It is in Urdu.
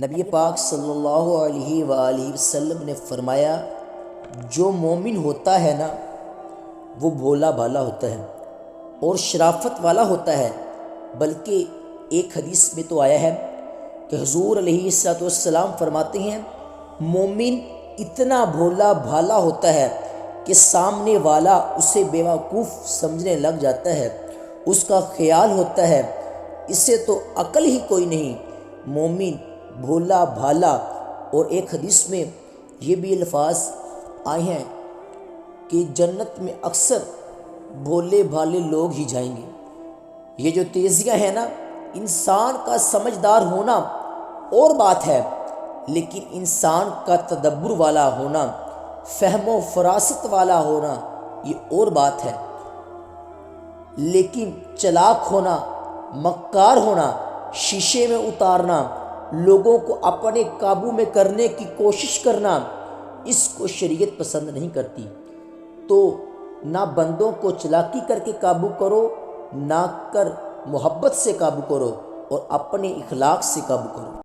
نبی پاک صلی اللہ علیہ وآلہ وسلم نے فرمایا، جو مومن ہوتا ہے نا وہ بھولا بھالا ہوتا ہے اور شرافت والا ہوتا ہے۔ بلکہ ایک حدیث میں تو آیا ہے کہ حضور علیہ الصلوۃ والسلام فرماتے ہیں، مومن اتنا بھولا بھالا ہوتا ہے کہ سامنے والا اسے بیوقوف سمجھنے لگ جاتا ہے، اس کا خیال ہوتا ہے اسے تو عقل ہی کوئی نہیں۔ مومن بھولا بھالا۔ اور ایک حدیث میں یہ بھی الفاظ آئے ہیں کہ جنت میں اکثر بھولے بھالے لوگ ہی جائیں گے۔ یہ جو تیزیاں ہیں نا، انسان کا سمجھدار ہونا اور بات ہے، لیکن انسان کا تدبر والا ہونا، فہم و فراست والا ہونا یہ اور بات ہے۔ لیکن چلاک ہونا، مکار ہونا، شیشے میں اتارنا، لوگوں کو اپنے قابو میں کرنے کی کوشش کرنا، اس کو شریعت پسند نہیں کرتی۔ تو نہ بندوں کو چلاکی کر کے قابو کرو، نہ کر محبت سے قابو کرو، اور اپنے اخلاق سے قابو کرو۔